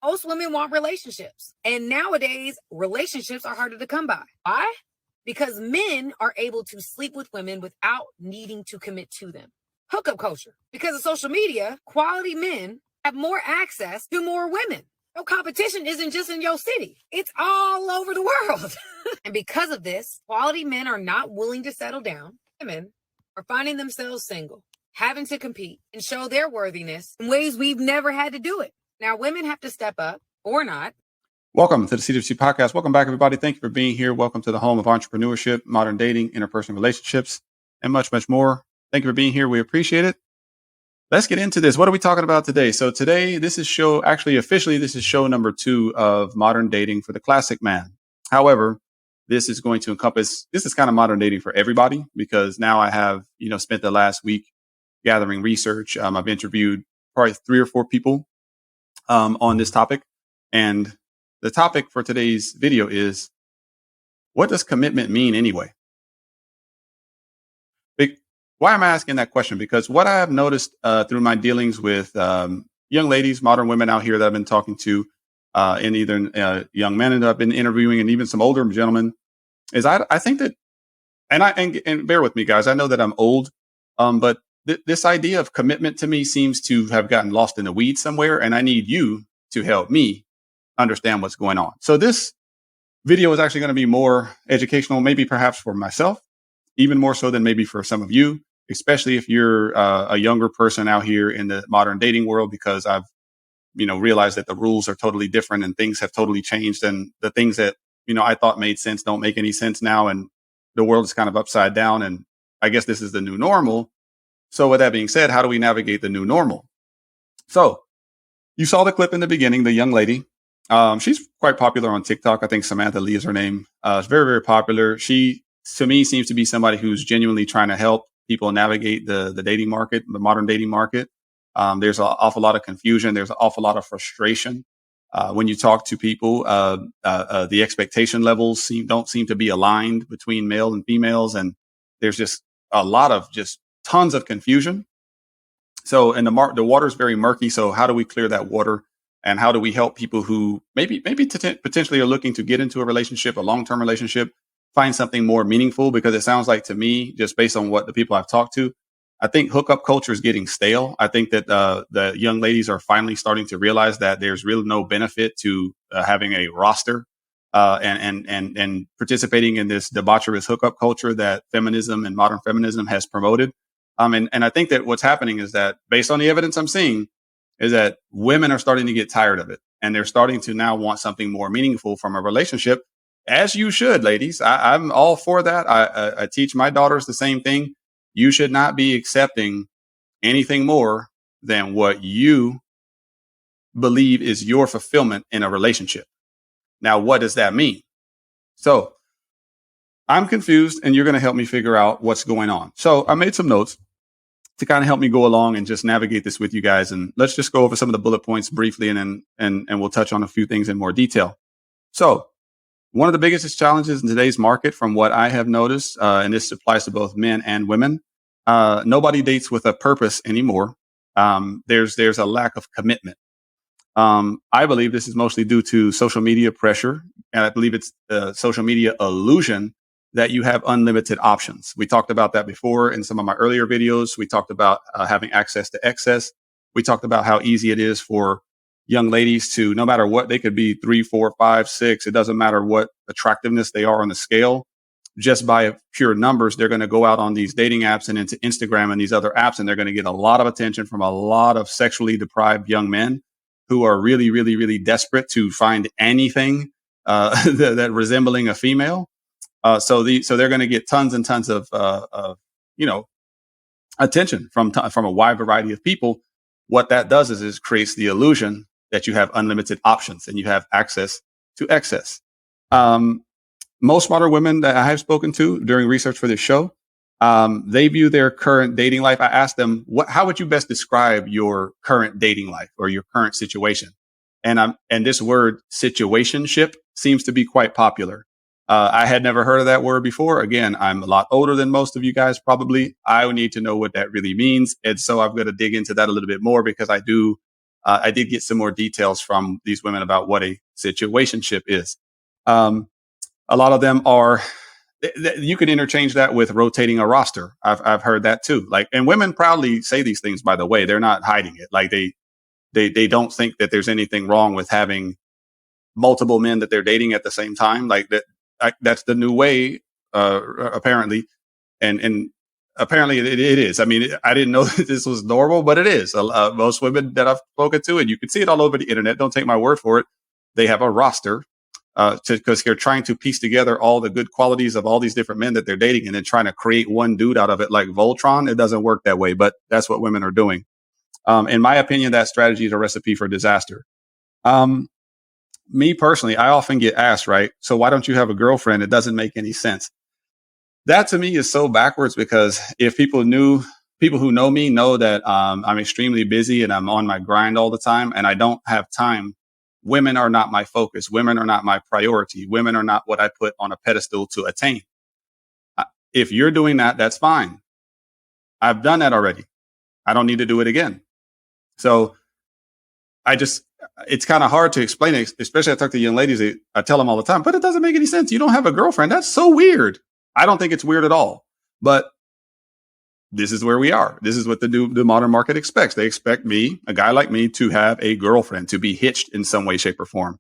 Most women want relationships. And nowadays, relationships are harder to come by. Why? Because men are able to sleep with women without needing to commit to them. Hookup culture. Because of social media, quality men have more access to more women. No, competition isn't just in your city. It's all over the world. And because of this, quality men are not willing to settle down. Women are finding themselves single, having to compete and show their worthiness in ways we've never had to do it. Now, women have to step up or not. Welcome to the CWC podcast. Welcome back, everybody. Thank you for being here. Welcome to the home of entrepreneurship, modern dating, interpersonal relationships, and much, much more. Thank you for being here. We appreciate it. Let's get into this. What are we talking about today? So today, this is show number 2 of modern dating for the classic man. However, this is going to encompass, this is kind of modern dating for everybody, because now I have, spent the last week gathering research. I've interviewed probably 3 or 4 people on this topic. And the topic for today's video is, what does commitment mean anyway? Why am I asking that question? Because what I have noticed through my dealings with young ladies, modern women out here that I've been talking to, and either young men that I've been interviewing, and even some older gentlemen, is I think that, and bear with me, guys, I know that I'm old, but this idea of commitment to me seems to have gotten lost in the weeds somewhere, and I need you to help me understand what's going on. So this video is actually going to be more educational, maybe perhaps for myself, even more so than maybe for some of you, especially if you're a younger person out here in the modern dating world, because I've, realized that the rules are totally different and things have totally changed, and the things that, I thought made sense don't make any sense now. And the world is kind of upside down. And I guess this is the new normal. So with that being said, how do we navigate the new normal? So you saw the clip in the beginning, the young lady. She's quite popular on TikTok. I think Samantha Lee is her name. It's very, very popular. She, to me, seems to be somebody who's genuinely trying to help people navigate the dating market, the modern dating market. There's an awful lot of confusion. There's an awful lot of frustration. When you talk to people, the expectation levels don't seem to be aligned between male and females. And there's just a lot of tons of confusion. So, and the water is very murky. So how do we clear that water? And how do we help people who maybe potentially are looking to get into a relationship, a long-term relationship, find something more meaningful? Because it sounds like to me, just based on what the people I've talked to, I think hookup culture is getting stale. I think that the young ladies are finally starting to realize that there's really no benefit to having a roster and participating in this debaucherous hookup culture that feminism and modern feminism has promoted. And I think that what's happening is that, based on the evidence I'm seeing, is that women are starting to get tired of it, and they're starting to now want something more meaningful from a relationship, as you should, ladies. I'm all for that. I teach my daughters the same thing. You should not be accepting anything more than what you believe is your fulfillment in a relationship. Now, what does that mean? So I'm confused, and you're going to help me figure out what's going on. So I made some notes to kind of help me go along and just navigate this with you guys. And let's just go over some of the bullet points briefly, and we'll touch on a few things in more detail. So one of the biggest challenges in today's market, from what I have noticed, and this applies to both men and women, nobody dates with a purpose anymore. There's a lack of commitment. I believe this is mostly due to social media pressure, and I believe it's the social media illusion that you have unlimited options. We talked about that before in some of my earlier videos. We talked about having access to excess. We talked about how easy it is for young ladies to, no matter what, they could be 3, 4, 5, 6. It doesn't matter what attractiveness they are on the scale. Just by pure numbers, they're going to go out on these dating apps and into Instagram and these other apps, and they're going to get a lot of attention from a lot of sexually deprived young men who are really, really, really desperate to find anything that resembling a female. So they're going to get tons and tons of attention from a wide variety of people. What that does is creates the illusion that you have unlimited options and you have access to excess. Most modern women that I have spoken to during research for this show, they view their current dating life. I asked them, how would you best describe your current dating life or your current situation? And this word situationship seems to be quite popular. I had never heard of that word before. Again, I'm a lot older than most of you guys probably. I would need to know what that really means. And so I'm going to dig into that a little bit more, because I do I did get some more details from these women about what a situationship is. Um, a lot of them are, you can interchange that with rotating a roster. I've heard that too. Like, and women proudly say these things, by the way. They're not hiding it. Like they don't think that there's anything wrong with having multiple men that they're dating at the same time. Like that's the new way, apparently. And apparently it is. I mean, I didn't know that this was normal, but it is. Most women that I've spoken to, and you can see it all over the internet. Don't take my word for it. They have a roster because they're trying to piece together all the good qualities of all these different men that they're dating and then trying to create one dude out of it like Voltron. It doesn't work that way, but that's what women are doing. In my opinion, that strategy is a recipe for disaster. Me personally, I often get asked, right? So why don't you have a girlfriend? It doesn't make any sense. That to me is so backwards because if people who know me know that I'm extremely busy and I'm on my grind all the time and I don't have time. Women are not my focus. Women are not my priority. Women are not what I put on a pedestal to attain. If you're doing that, that's fine. I've done that already. I don't need to do it again. So it's kind of hard to explain it, especially I talk to young ladies. I tell them all the time, but it doesn't make any sense. You don't have a girlfriend. That's so weird. I don't think it's weird at all, but this is where we are. This is what the modern market expects. They expect me, a guy like me, to have a girlfriend, to be hitched in some way, shape, or form.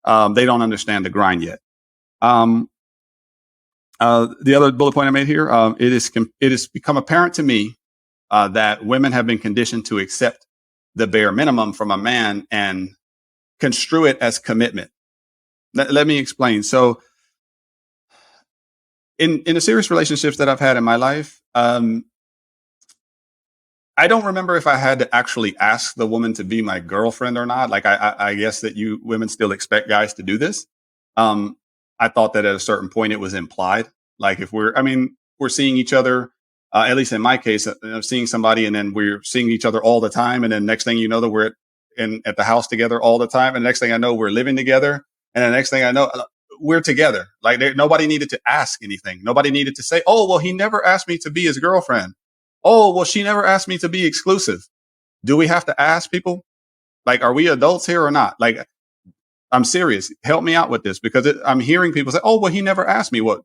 They don't understand the grind yet. The other bullet point I made here, it has become apparent to me that women have been conditioned to accept the bare minimum from a man and construe it as commitment. Let me explain. So in the serious relationships that I've had in my life, I don't remember if I had to actually ask the woman to be my girlfriend or not. Like, I guess that you women still expect guys to do this. I thought that at a certain point it was implied. Like if we're seeing each other, at least in my case, seeing somebody and then we're seeing each other all the time. And then next thing you know that we're at the house together all the time. And the next thing I know, we're living together. And the next thing I know, we're together. Like nobody needed to ask anything. Nobody needed to say, oh, well, he never asked me to be his girlfriend. Oh, well, she never asked me to be exclusive. Do we have to ask people? Like, are we adults here or not? Like, I'm serious. Help me out with this because I'm hearing people say, oh, well, he never asked me. What?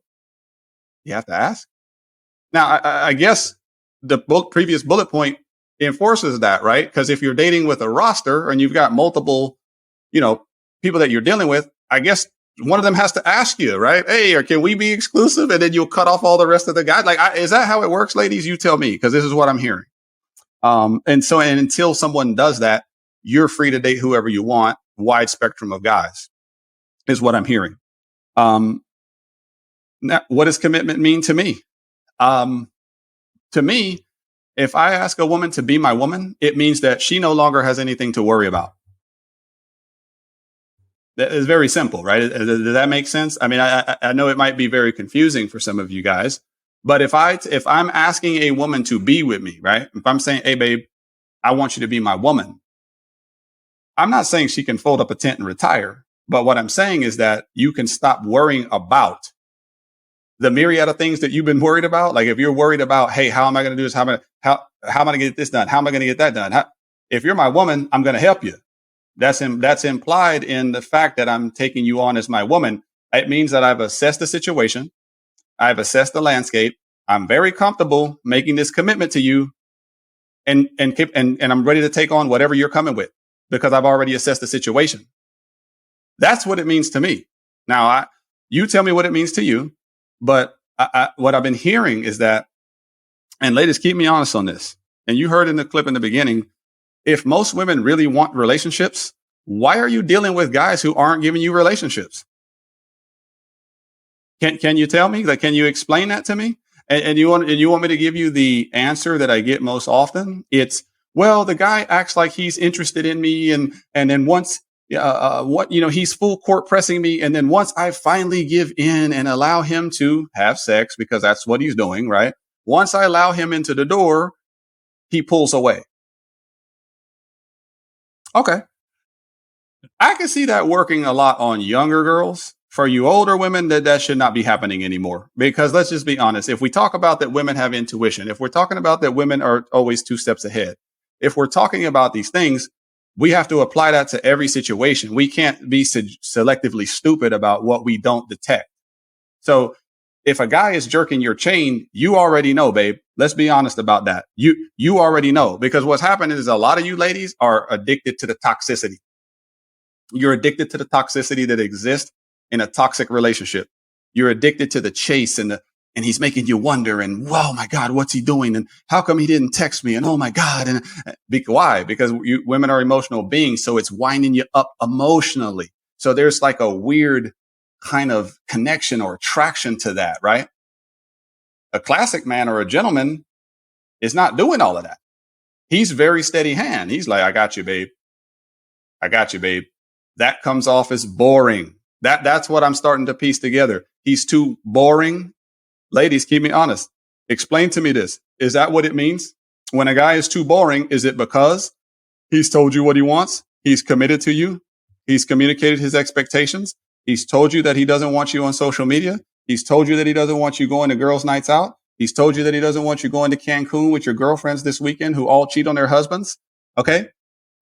You have to ask? Now, I guess the previous bullet point enforces that, right? Because if you're dating with a roster and you've got multiple, people that you're dealing with, I guess one of them has to ask you, right? Hey, or can we be exclusive? And then you'll cut off all the rest of the guys. Like, is that how it works, ladies? You tell me, because this is what I'm hearing. And until someone does that, you're free to date whoever you want. Wide spectrum of guys is what I'm hearing. Now, what does commitment mean to me? To me, if I ask a woman to be my woman, it means that she no longer has anything to worry about. That is very simple, right? Does that make sense? I mean, I know it might be very confusing for some of you guys, but if I'm asking a woman to be with me, right? If I'm saying, hey, babe, I want you to be my woman, I'm not saying she can fold up a tent and retire. But what I'm saying is that you can stop worrying about the myriad of things that you've been worried about. Like if you're worried about, hey, how am I going to do this? How am I going to get this done? How am I going to get that done? If you're my woman, I'm going to help you. That's implied in the fact that I'm taking you on as my woman. It means that I've assessed the situation. I've assessed the landscape. I'm very comfortable making this commitment to you and I'm ready to take on whatever you're coming with because I've already assessed the situation. That's what it means to me. Now, you tell me what it means to you, but what I've been hearing is that, and ladies, keep me honest on this. And you heard in the clip in the beginning, if most women really want relationships, why are you dealing with guys who aren't giving you relationships? Can you tell me? Like, can you explain that to me? And you want me to give you the answer that I get most often? It's, well, the guy acts like he's interested in me, and then once he's full court pressing me, and then once I finally give in and allow him to have sex because that's what he's doing, right? Once I allow him into the door, he pulls away. Okay. I can see that working a lot on younger girls. For you older women, that should not be happening anymore. Because let's just be honest. If we talk about that women have intuition, if we're talking about that women are always 2 steps ahead, if we're talking about these things, we have to apply that to every situation. We can't be selectively stupid about what we don't detect. So if a guy is jerking your chain, you already know, babe. Let's be honest about that. You already know, because what's happening is a lot of you ladies are addicted to the toxicity. You're addicted to the toxicity that exists in a toxic relationship. You're addicted to the chase and he's making you wonder, and oh my God, what's he doing? And how come he didn't text me? And oh my God. And why? Because women are emotional beings. So it's winding you up emotionally. So there's like a weird kind of connection or attraction to that, right? A classic man or a gentleman is not doing all of that. He's very steady hand. He's like, I got you, babe. I got you, babe. That comes off as boring. That's what I'm starting to piece together. He's too boring. Ladies, keep me honest. Explain to me this. Is that what it means? When a guy is too boring, is it because he's told you what he wants? He's committed to you. He's communicated his expectations. He's told you that he doesn't want you on social media. He's told you that he doesn't want you going to girls' nights out. He's told you that he doesn't want you going to Cancun with your girlfriends this weekend who all cheat on their husbands. Okay.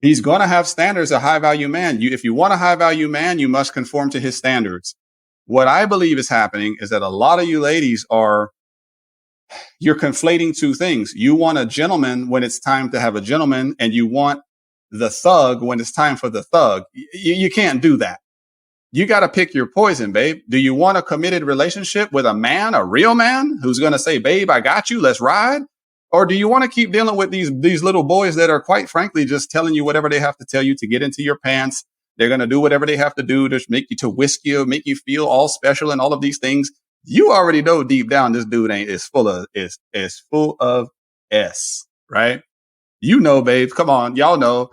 He's going to have standards, a high value man. If you want a high value man, you must conform to his standards. What I believe is happening is that a lot of you ladies you're conflating two things. You want a gentleman when it's time to have a gentleman, and you want the thug when it's time for the thug. You can't do that. You got to pick your poison, babe. Do you want a committed relationship with a man, a real man who's going to say, babe, I got you, let's ride? Or do you want to keep dealing with these little boys that are quite frankly just telling you whatever they have to tell you to get into your pants? They're going to do whatever they have to do to make you, to whisk you, make you feel all special and all of these things. You already know deep down this dude is full of S, right? You know, babe. Come on, y'all know.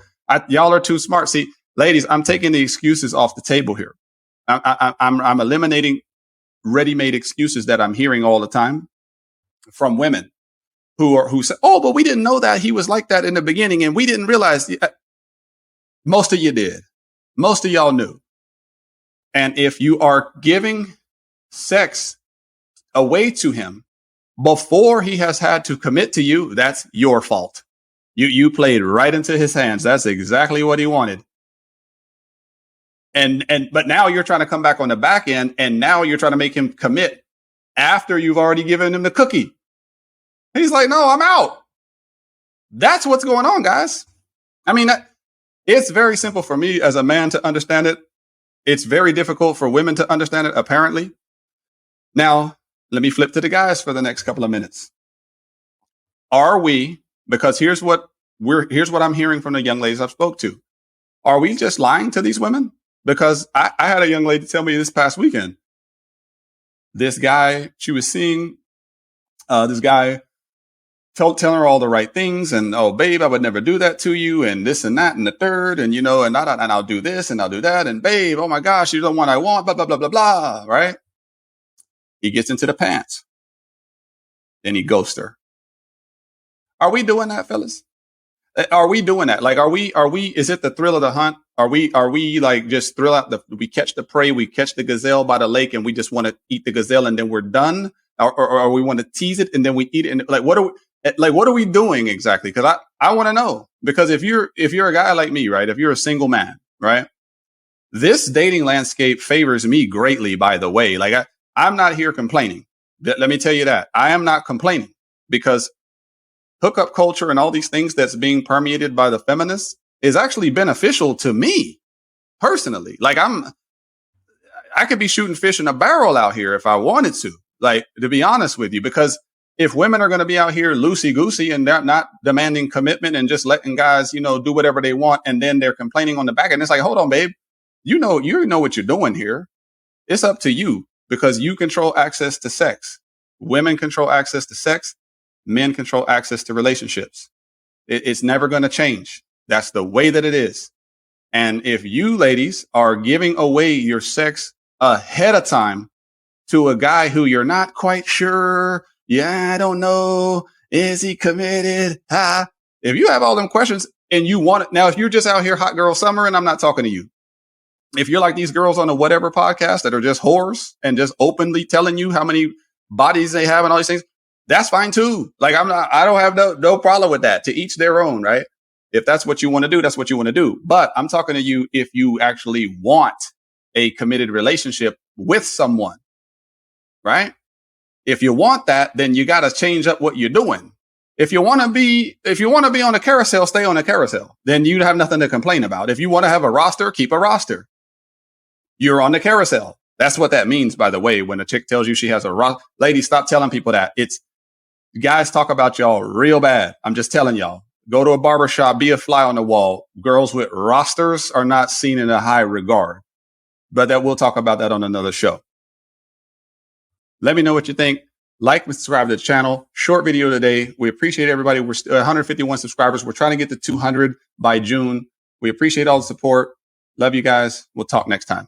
Y'all are too smart. See, ladies, I'm taking the excuses off the table here. I'm eliminating ready-made excuses that I'm hearing all the time from women who say, "Oh, but we didn't know that he was like that in the beginning, and we didn't realize." Most of you did. Most of y'all knew. And if you are giving sex away to him before he has had to commit to you, that's your fault. You played right into his hands. That's exactly what he wanted. But now you're trying to come back on the back end, and now you're trying to make him commit after you've already given him the cookie. He's like, no, I'm out. That's what's going on, guys. I mean, it's very simple for me as a man to understand it. It's very difficult for women to understand it, apparently. Now, let me flip to the guys for the next couple of minutes. Are we, because here's what I'm hearing from the young ladies I've spoke to. Are we just lying to these women? Because I had a young lady tell me this past weekend, this guy, she was seeing this guy telling her all the right things, and oh, babe, I would never do that to you, and this and that and the third, and and I'll do this and I'll do that, and babe, oh my gosh, you're the one I want, blah blah blah blah blah. Right? He gets into the pants, then he ghosts her. Are we doing that, fellas? Are we doing that? Like, are we, is it the thrill of the hunt? Are we like just we catch the prey, we catch the gazelle by the lake, and we just want to eat the gazelle and then we're done? Or we want to tease it and then we eat it? And what are we doing exactly? Cause I want to know, because if you're a guy like me, right? If you're a single man, right? This dating landscape favors me greatly, by the way. Like I'm not here complaining. Let me tell you that I am not complaining, because hookup culture and all these things that's being permeated by the feminists is actually beneficial to me personally. Like I could be shooting fish in a barrel out here if I wanted to, like, to be honest with you, because if women are going to be out here loosey goosey and they're not demanding commitment and just letting guys, do whatever they want, and then they're complaining on the back end, it's like, hold on, babe, you know what you're doing here. It's up to you, because you control access to sex. Women control access to sex. Men control access to relationships. It's never going to change. That's the way that it is. And if you ladies are giving away your sex ahead of time to a guy who you're not quite sure, I don't know, is he committed? If you have all them questions and you want it, now, if you're just out here hot girl summer, and I'm not talking to you. If you're like these girls on the whatever podcast that are just whores and just openly telling you how many bodies they have and all these things, that's fine too. Like I don't have no problem with that. To each their own, right? If that's what you want to do, that's what you want to do. But I'm talking to you if you actually want a committed relationship with someone, right? If you want that, then you got to change up what you're doing. If you want to be on a carousel, stay on a carousel. Then you have nothing to complain about. If you want to have a roster, keep a roster. You're on the carousel. That's what that means, by the way. When a chick tells you she has a roster, ladies, stop telling people that. It's guys talk about y'all real bad. I'm just telling y'all. Go to a barbershop, be a fly on the wall. Girls with rosters are not seen in a high regard. But we'll talk about that on another show. Let me know what you think. Like and subscribe to the channel. Short video today. We appreciate everybody. We're 151 subscribers. We're trying to get to 200 by June. We appreciate all the support. Love you guys. We'll talk next time.